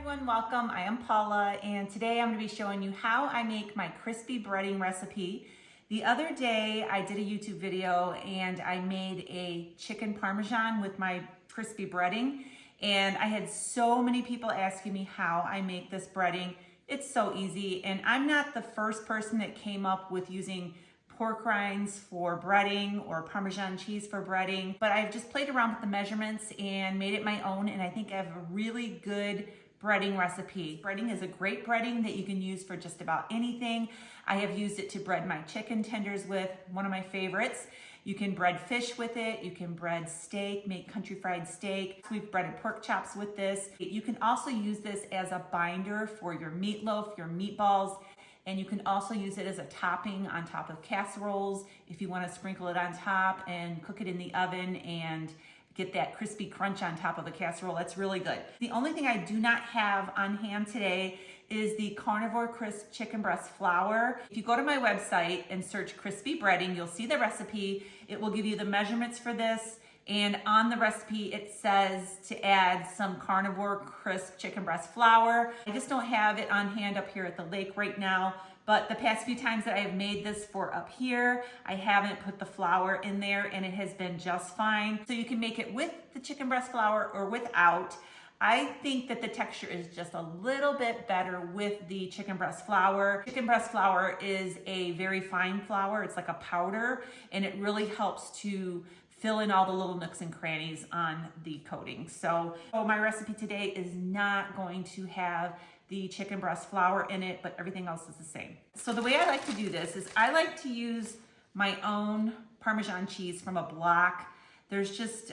everyone, welcome. I am Paula, and today I'm going to be showing you how I make my crispy breading recipe. The other day I did a YouTube video and I made a chicken parmesan with my crispy breading, and I had so many people asking me how I make this breading. It's so easy, and I'm not the first person that came up with using pork rinds for breading or Parmesan cheese for breading, but I've just played around with the measurements and made it my own, and I think I have a really good breading recipe. Breading is a great breading that you can use for just about anything. I have used it to bread my chicken tenders with, one of my favorites. You can bread fish with it, you can bread steak, make country fried steak. We've breaded pork chops with this. You can also use this as a binder for your meatloaf, your meatballs, and you can also use it as a topping on top of casseroles if you want to sprinkle it on top and cook it in the oven and get that crispy crunch on top of a casserole. That's really good. The only thing I do not have on hand today is the Carnivore Crisp chicken breast flour. If you go to my website and search crispy breading, you'll see the recipe. It will give you the measurements for this. And on the recipe, it says to add some Carnivore Crisp chicken breast flour. I just don't have it on hand up here at the lake right now, but the past few times that I have made this for up here, I haven't put the flour in there and it has been just fine. So you can make it with the chicken breast flour or without. I think that the texture is just a little bit better with the chicken breast flour. Chicken breast flour is a very fine flour. It's like a powder, and it really helps to fill in all the little nooks and crannies on the coating. So my recipe today is not going to have the chicken breast flour in it, but everything else is the same. So the way I like to do this is I like to use my own Parmesan cheese from a block. There's just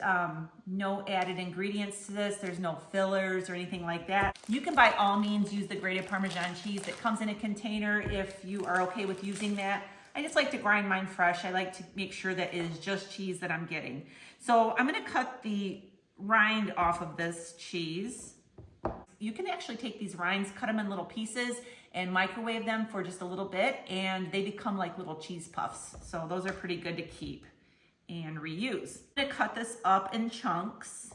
no added ingredients to this. There's no fillers or anything like that. You can by all means use the grated Parmesan cheese that comes in a container if you are okay with using that. I just like to grind mine fresh. I like to make sure that it is just cheese that I'm getting. So I'm gonna cut the rind off of this cheese. You can actually take these rinds, cut them in little pieces, and microwave them for just a little bit, and they become like little cheese puffs. So those are pretty good to keep and reuse. I'm gonna cut this up in chunks.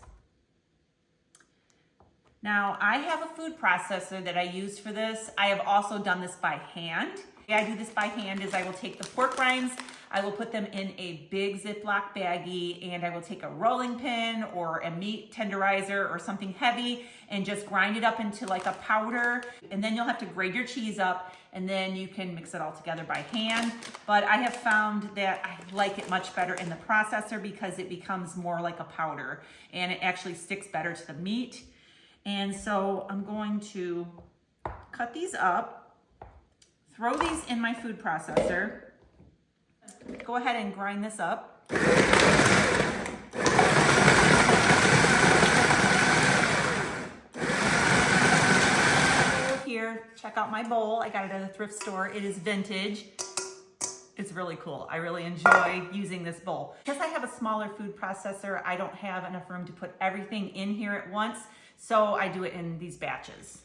Now, I have a food processor that I use for this. I have also done this by hand. The way I do this by hand is I will take the pork rinds, I will put them in a big Ziploc baggie, and I will take a rolling pin or a meat tenderizer or something heavy and just grind it up into like a powder. And then you'll have to grate your cheese up, and then you can mix it all together by hand. But I have found that I like it much better in the processor because it becomes more like a powder and it actually sticks better to the meat. And so I'm going to cut these up, throw these in my food processor. Go ahead and grind this up. Here, check out my bowl. I got it at a thrift store. It is vintage. It's really cool. I really enjoy using this bowl. Because I have a smaller food processor, I don't have enough room to put everything in here at once, so I do it in these batches.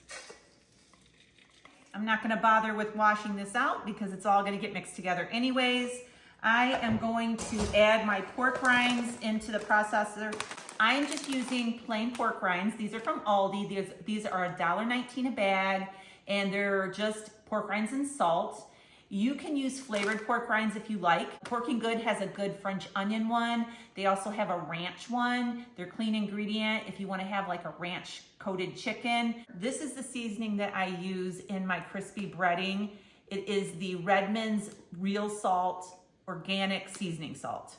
I'm not gonna bother with washing this out because it's all gonna get mixed together anyways. I am going to add my pork rinds into the processor. I am just using plain pork rinds. These are from Aldi. These are $1.19 a bag, and they're just pork rinds and salt. You can use flavored pork rinds if you like. Porking Good has a good French onion one. They also have a ranch one. They're clean ingredient if you want to have like a ranch coated chicken. This is the seasoning that I use in my crispy breading. It is the Redmond's Real Salt Organic Seasoning Salt.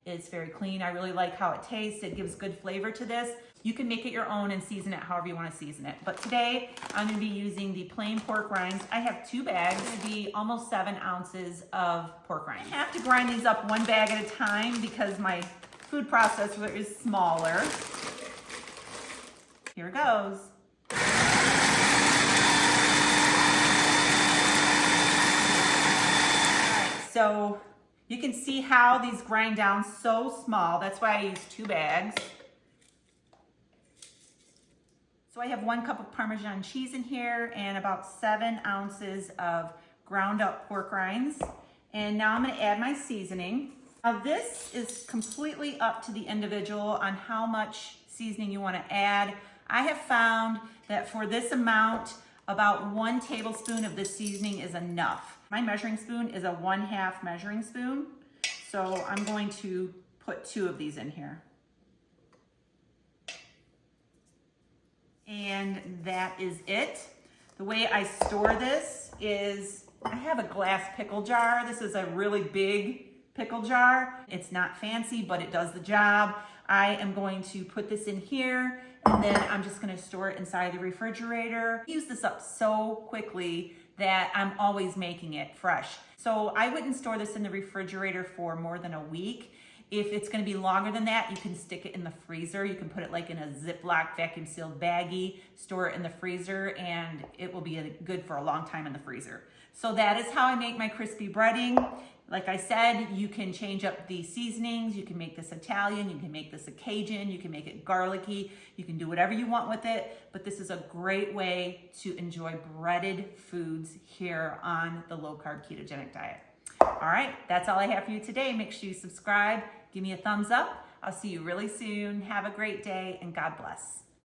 It's very clean. I really like how it tastes. It gives good flavor to this. You can make it your own and season it however you want to season it. But today, I'm going to be using the plain pork rinds. I have 2 bags. It's going to be almost 7 ounces of pork rinds. I have to grind these up 1 bag at a time because my food processor is smaller. Here it goes. All right, so you can see how these grind down so small. That's why I use 2 bags. So I have 1 cup of Parmesan cheese in here and about 7 ounces of ground up pork rinds. And now I'm gonna add my seasoning. Now this is completely up to the individual on how much seasoning you wanna add. I have found that for this amount, about 1 tablespoon of this seasoning is enough. My measuring spoon is a 1/2 measuring spoon. So I'm going to put 2 of these in here. And that is it. The way I store this is I have a glass pickle jar. This is a really big pickle jar. It's not fancy, but it does the job. I am going to put this in here, and then I'm just gonna store it inside the refrigerator. I use this up so quickly that I'm always making it fresh. So I wouldn't store this in the refrigerator for more than a week. If it's gonna be longer than that, you can stick it in the freezer. You can put it like in a Ziploc vacuum sealed baggie, store it in the freezer, and it will be good for a long time in the freezer. So that is how I make my crispy breading. Like I said, you can change up the seasonings. You can make this Italian, you can make this a Cajun, you can make it garlicky, you can do whatever you want with it, but this is a great way to enjoy breaded foods here on the low carb ketogenic diet. All right, that's all I have for you today. Make sure you subscribe, give me a thumbs up. I'll see you really soon. Have a great day and God bless.